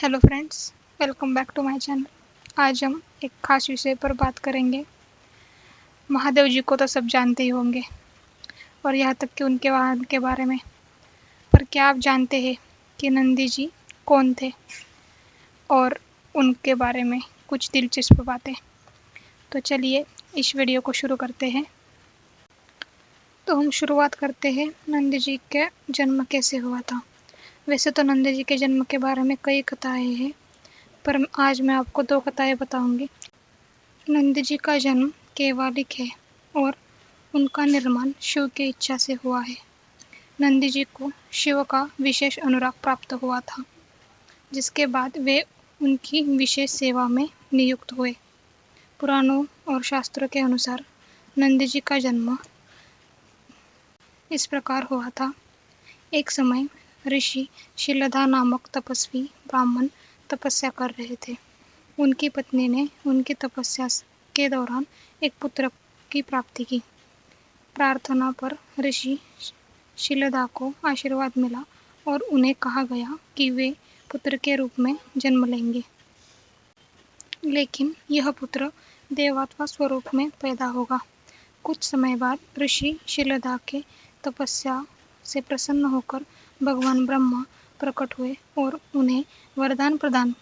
Hello friends, welcome back to my channel. आज हम एक खास विषय पर बात करेंगे। महादेव जी को तो सब जानते ही होंगे और यहाँ तक कि उनके वाहन के बारे में। पर क्या आप जानते हैं कि नंदी जी कौन थे और उनके बारे में कुछ दिलचस्प बातें। तो चलिए इस वीडियो को शुरू करते हैं। तो हम शुरुआत करते हैं नंदी जी के जन्म कैसे हुआ था। वैसे तो नंदी जी के जन्म के बारे में कई कथाएं हैं, पर आज मैं आपको 2 कथाएं बताऊंगी। नंद जी का जन्म कैवालिक है और उनका निर्माण शिव की इच्छा से हुआ है। नंद जी को शिव का विशेष अनुराग प्राप्त हुआ था, जिसके बाद वे उनकी विशेष सेवा में नियुक्त हुए। पुराणों और शास्त्रों के अनुसार नंद जी का जन्म इस प्रकार हुआ था। एक समय ऋषि शिलधा नामक तपस्वी ब्राह्मण तपस्या कर रहे थे। उनकी पत्नी ने उनकी तपस्या के दौरान एक पुत्र की प्राप्ति की। प्रार्थना पर ऋषि शिलधा को आशीर्वाद मिला और उन्हें कहा गया कि वे पुत्र के रूप में जन्म लेंगे, लेकिन यह पुत्र देवता स्वरूप में पैदा होगा। कुछ समय बाद ऋषि शिलधा के तपस्या से प्रसन्न होकर भगवान ब्रह्मा प्रकट हुए और उन्हें वरदान प्रदान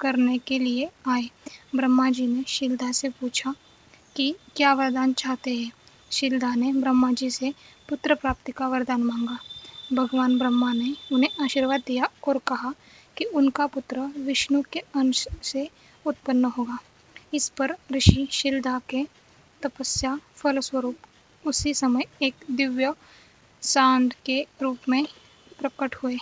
करने के लिए आए। ब्रह्मा जी ने शिलधा से पूछा कि क्या वरदान चाहते हैं। शिलधा ने ब्रह्मा जी से पुत्र प्राप्ति का वरदान मांगा। भगवान ब्रह्मा ने उन्हें आशीर्वाद दिया और कहा कि उनका पुत्र विष्णु के अंश से उत्पन्न होगा। इस पर ऋषि शिलधा के तपस्या फलस्वरूप उसी समय एक दिव्य सांड के रूप में प्रकट हुए,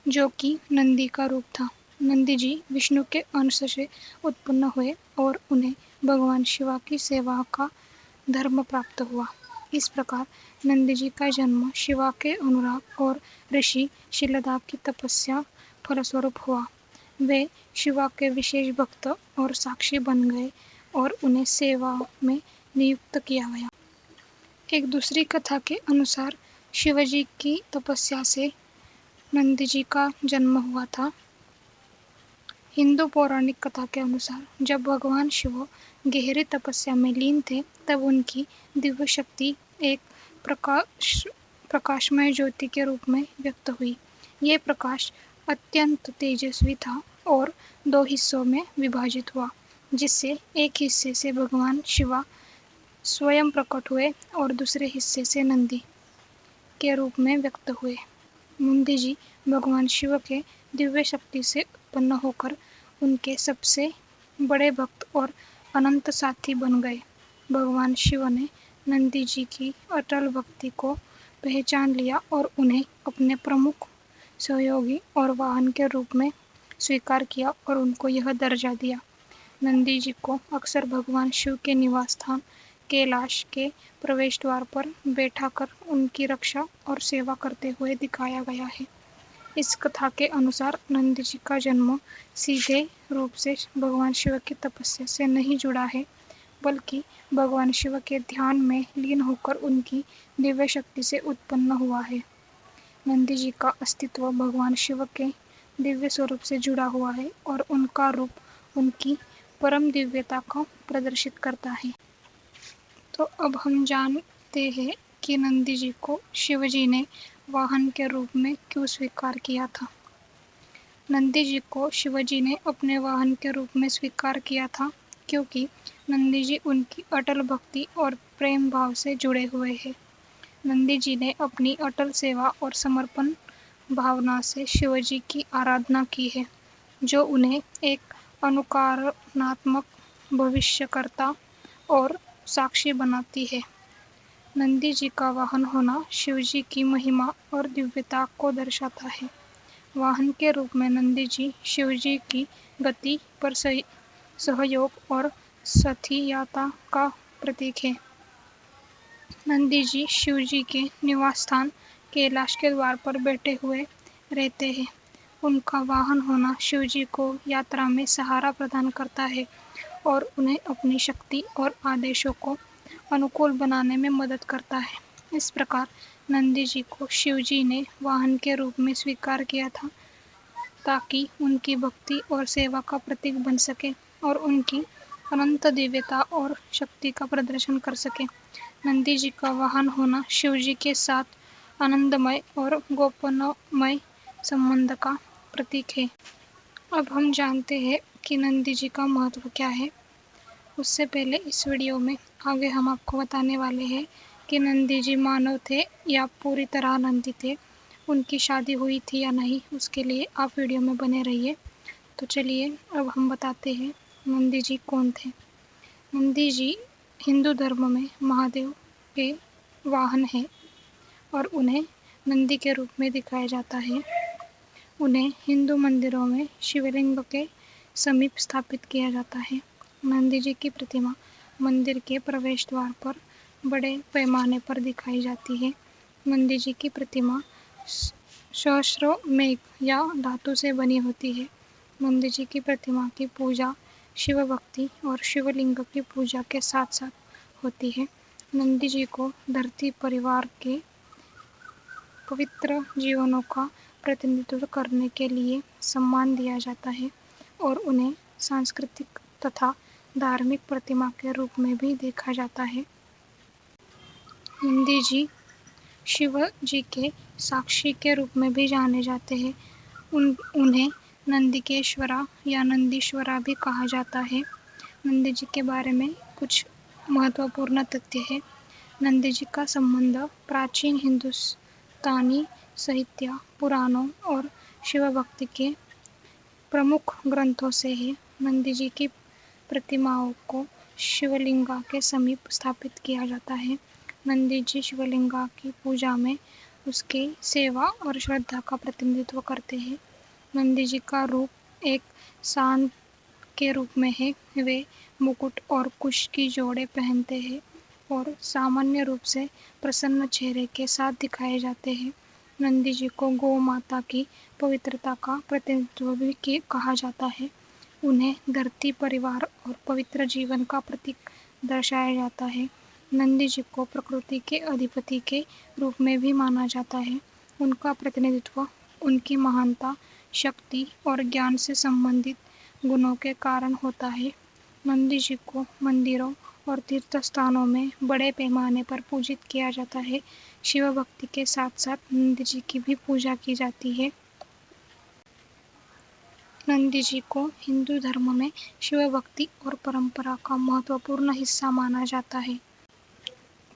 जो कि नंदी का रूप था। नंदी जी विष्णु के अंश से उत्पन्न हुए और उन्हें भगवान शिवा की सेवा का धर्म प्राप्त हुआ। इस प्रकार नंदी जी का जन्म शिवा के अनुराग और ऋषि शिलधा की तपस्या फलस्वरूप हुआ। वे शिवा के विशेष भक्त और साक्षी बन गए और उन्हें सेवा में नियुक्त किया गया। एक दूसरी कथा के अनुसार शिवजी की तपस्या से नंदी जी का जन्म हुआ था। हिंदू पौराणिक कथा के अनुसार जब भगवान शिव गहरी तपस्या में लीन थे, तब उनकी दिव्य शक्ति एक प्रकाशमय ज्योति के रूप में व्यक्त हुई। ये प्रकाश अत्यंत तेजस्वी था और 2 हिस्सों में विभाजित हुआ, जिससे एक हिस्से से भगवान शिवा स्वयं प्रकट हुए और दूसरे हिस्से से नंदी के रूप में व्यक्त हुए। नंदी जी भगवान शिव के दिव्य शक्ति से उत्पन्न होकर उनके सबसे बड़े भक्त और अनंत साथी बन गए। भगवान शिव ने नंदी जी की अटल भक्ति को पहचान लिया और उन्हें अपने प्रमुख सहयोगी और वाहन के रूप में स्वीकार किया और उनको यह दर्जा दिया। नंदी जी को अक्सर भगवान शिव के निवास स्थान कैलाश के प्रवेश द्वार पर बैठाकर उनकी रक्षा और सेवा करते हुए दिखाया गया है। इस कथा के अनुसार नंदी जी का जन्म सीधे रूप से भगवान शिव की तपस्या से नहीं जुड़ा है, बल्कि भगवान शिव के ध्यान में लीन होकर उनकी दिव्य शक्ति से उत्पन्न हुआ है। नंदी जी का अस्तित्व भगवान शिव के दिव्य स्वरूप से जुड़ा हुआ है और उनका रूप उनकी परम दिव्यता को प्रदर्शित करता है। तो अब हम जानते हैं कि नंदी जी को शिवजी ने वाहन के रूप में क्यों स्वीकार किया था। नंदी जी को शिवजी ने अपने वाहन के रूप में स्वीकार किया था क्योंकि नंदी जी उनकी अटल भक्ति और प्रेम भाव से जुड़े हुए हैं। नंदी जी ने अपनी अटल सेवा और समर्पण भावना से शिवजी की आराधना की है, जो उन्हें एक अनुकरणात्मक भविष्यकर्ता और साक्षी बनाती है। नंदी जी का वाहन होना शिवजी की महिमा और दिव्यता को दर्शाता है। वाहन के रूप में नंदी जी शिवजी की गति पर सहयोग और साथियता का प्रतीक है। नंदी जी शिवजी के निवास स्थान कैलाश के द्वार पर बैठे हुए रहते हैं। उनका वाहन होना शिवजी को यात्रा में सहारा प्रदान करता है और उन्हें अपनी शक्ति और आदेशों को अनुकूल बनाने में मदद करता है। इस प्रकार नंदी जी को शिवजी ने वाहन के रूप में स्वीकार किया था, ताकि उनकी भक्ति और सेवा का प्रतीक बन सके और उनकी अनंत दिव्यता और शक्ति का प्रदर्शन कर सके। नंदी जी का वाहन होना शिव जी के साथ आनंदमय और गोपनमय संबंध का प्रतीक है। अब हम जानते हैं कि नंदी जी का महत्व क्या है। उससे पहले इस वीडियो में आगे हम आपको बताने वाले हैं कि नंदी जी मानव थे या पूरी तरह नंदी थे, उनकी शादी हुई थी या नहीं, उसके लिए आप वीडियो में बने रहिए। तो चलिए अब हम बताते हैं नंदी जी कौन थे। नंदी जी हिंदू धर्म में महादेव के वाहन हैं और उन्हें नंदी के रूप में दिखाया जाता है। उन्हें हिंदू मंदिरों में शिवलिंग के समीप स्थापित किया जाता है। नंदी जी की प्रतिमा मंदिर के प्रवेश द्वार पर बड़े पैमाने पर दिखाई जाती है। नंदी जी की प्रतिमा सहस्त्रमेघ या धातु से बनी होती है। नंदी जी की प्रतिमा की पूजा शिव भक्ति और शिवलिंग की पूजा के साथ साथ होती है। नंदी जी को धरती परिवार के पवित्र जीवनों का प्रतिनिधित्व करने के लिए सम्मान दिया जाता है और उन्हें सांस्कृतिक तथा धार्मिक प्रतिमा के रूप में भी देखा जाता है। नंदी जी शिव जी के साक्षी के रूप में भी जाने जाते हैं। उन्हें नंदिकेश्वरा या नंदीश्वरा भी कहा जाता है। नंदी जी के बारे में कुछ महत्वपूर्ण तथ्य है। नंदी जी का संबंध प्राचीन हिंदुस्तानी साहित्य, पुराणों और शिव भक्ति के प्रमुख ग्रंथों से है। नंदी जी की प्रतिमाओं को शिवलिंगा के समीप स्थापित किया जाता है। नंदी जी शिवलिंगा की पूजा में उसकी सेवा और श्रद्धा का प्रतिनिधित्व करते हैं। नंदी जी का रूप एक सांड के रूप में है। वे मुकुट और कुश की जोड़े पहनते हैं और सामान्य रूप से प्रसन्न चेहरे के साथ दिखाए जाते हैं। नंदी जी को गौ माता की पवित्रता का प्रतिनिधित्व भी कहा जाता है। उन्हें धरती परिवार और पवित्र जीवन का प्रतीक दर्शाया जाता है। नंदी जी को प्रकृति के अधिपति के रूप में भी माना जाता है। उनका प्रतिनिधित्व उनकी महानता, शक्ति और ज्ञान से संबंधित गुणों के कारण होता है। नंदी जी को मंदिरों और तीर्थ स्थानों में बड़े पैमाने पर पूजित किया जाता है। शिव भक्ति के साथ साथ नंदी जी की भी पूजा की जाती है। नंदी जी को हिंदू धर्म में शिव भक्ति और परंपरा का महत्वपूर्ण हिस्सा माना जाता है।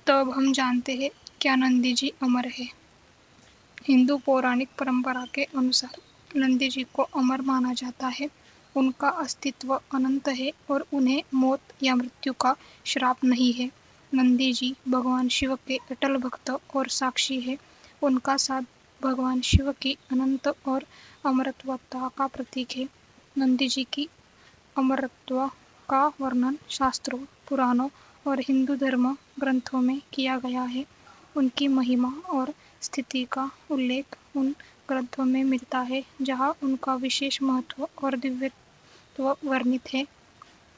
तो अब हम जानते हैं क्या नंदी जी अमर है। हिंदू पौराणिक परंपरा के अनुसार नंदी जी को अमर माना जाता है। उनका अस्तित्व अनंत है और उन्हें मौत या मृत्यु का श्राप नहीं है। नंदी जी भगवान शिव के अटल भक्त और साक्षी है। उनका साथ भगवान शिव की अनंत और अमरत्वता का प्रतीक है। नंदी जी की अमरत्व का वर्णन शास्त्रों, पुराणों और हिंदू धर्म ग्रंथों में किया गया है। उनकी महिमा और स्थिति का उल्लेख उन ग्रंथों में मिलता है जहाँ उनका विशेष महत्व और दिव्यत्व वर्णित है।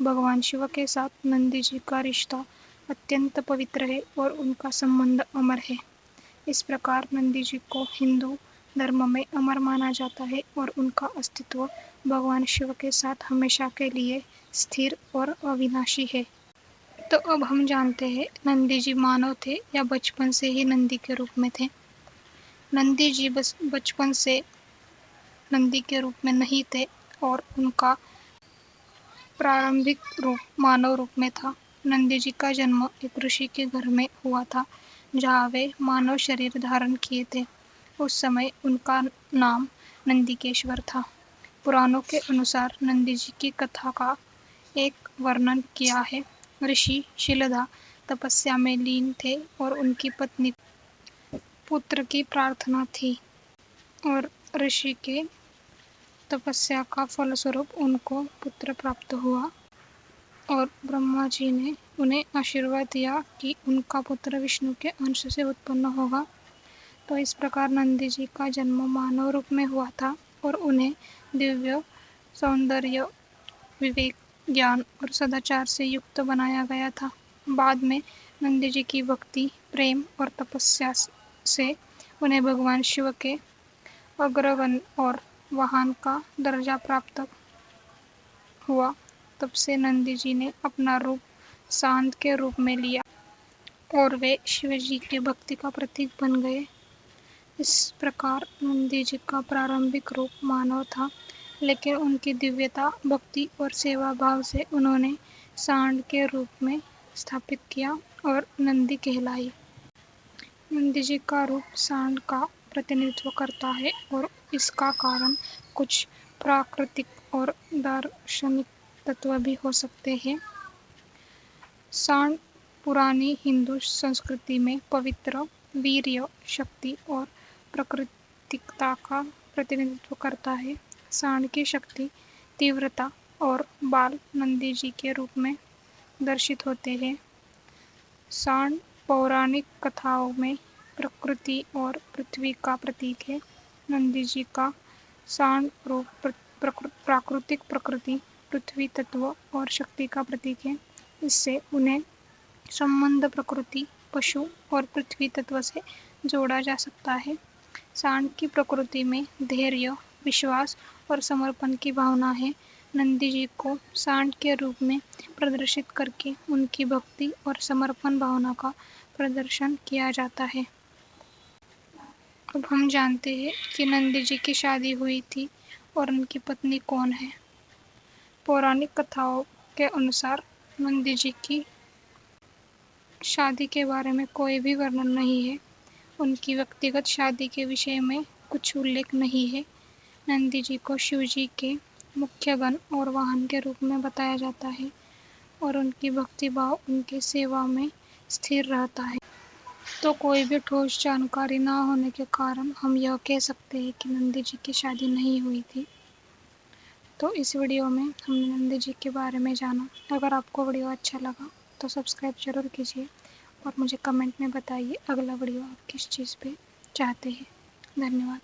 भगवान शिव के साथ नंदी जी का रिश्ता अत्यंत पवित्र है और उनका संबंध अमर है। इस प्रकार नंदी जी को हिंदू धर्म में अमर माना जाता है और उनका अस्तित्व भगवान शिव के साथ हमेशा के लिए स्थिर और अविनाशी है। तो अब हम जानते हैं नंदी जी मानव थे या बचपन से ही नंदी के रूप में थे। नंदी जी बचपन से नंदी के रूप में नहीं थे और उनका प्रारंभिक रूप मानव रूप में था। नंदी जी का जन्म एक ऋषि के घर में हुआ था जहाँ वे मानव शरीर धारण किए थे। उस समय उनका नाम नंदिकेश्वर था। पुराणों के अनुसार नंदी जी की कथा का एक वर्णन किया है। ऋषि शिलधा तपस्या में लीन थे और उनकी पत्नी पुत्र की प्रार्थना थी और ऋषि के तपस्या का फलस्वरूप उनको पुत्र प्राप्त हुआ और ब्रह्मा जी ने उन्हें आशीर्वाद दिया कि उनका पुत्र विष्णु के अंश से उत्पन्न होगा। तो इस प्रकार नंदी जी का जन्म मानव रूप में हुआ था और उन्हें दिव्य सौंदर्य, विवेक, ज्ञान और सदाचार से युक्त बनाया गया था। बाद में नंदी जी की भक्ति, प्रेम और तपस्या से उन्हें भगवान शिव के अग्रगण्य और वाहन का दर्जा प्राप्त हुआ, तब से नंदी जी ने अपना रूप सांड के रूप में लिया और वे शिवजी की भक्ति का प्रतीक बन गए। इस प्रकार नंदी जी का प्रारंभिक रूप मानव था, लेकिन उनकी दिव्यता, भक्ति और सेवा भाव से उन्होंने सांड के रूप में स्थापित किया और नंदी कहलाई। नंदी जी का रूप सांड का प्रतिनिधित्व करता है और इसका कारण कुछ प्राकृतिक और दार्शनिक तत्व भी हो सकते हैं। सांड पुरानी हिंदू संस्कृति में पवित्र, वीर्य, शक्ति और प्राकृतिकता का प्रतिनिधित्व करता है। सांड की शक्ति, तीव्रता और बाल नंदी जी के रूप में दर्शित होते हैं। सांड पौराणिक कथाओं में प्रकृति और पृथ्वी का प्रतीक है। नंदी जी का सांड रूप प्राकृतिक प्रकृति, पृथ्वी तत्व और शक्ति का प्रतीक है। इससे उन्हें संबंध प्रकृति, पशु और पृथ्वी तत्व से जोड़ा जा सकता है। सांड की प्रकृति में धैर्य, विश्वास और समर्पण की भावना है। नंदी जी को सांड के रूप में प्रदर्शित करके उनकी भक्ति और समर्पण भावना का प्रदर्शन किया जाता है। अब हम जानते हैं कि नंदी जी की शादी हुई थी और उनकी पत्नी कौन है। पौराणिक कथाओं के अनुसार नंदी जी की शादी के बारे में कोई भी वर्णन नहीं है। उनकी व्यक्तिगत शादी के विषय में कुछ उल्लेख नहीं है। नंदी जी को शिवजी के मुख्य गण और वाहन के रूप में बताया जाता है और उनकी भक्ति भाव उनके सेवा में स्थिर रहता है। तो कोई भी ठोस जानकारी न होने के कारण हम यह कह सकते हैं कि नंदी जी की शादी नहीं हुई थी। तो इस वीडियो में हमने नंदी जी के बारे में जाना। अगर आपको वीडियो अच्छा लगा तो सब्सक्राइब जरूर कीजिए और मुझे कमेंट में बताइए अगला वीडियो आप किस चीज़ पे चाहते हैं। धन्यवाद।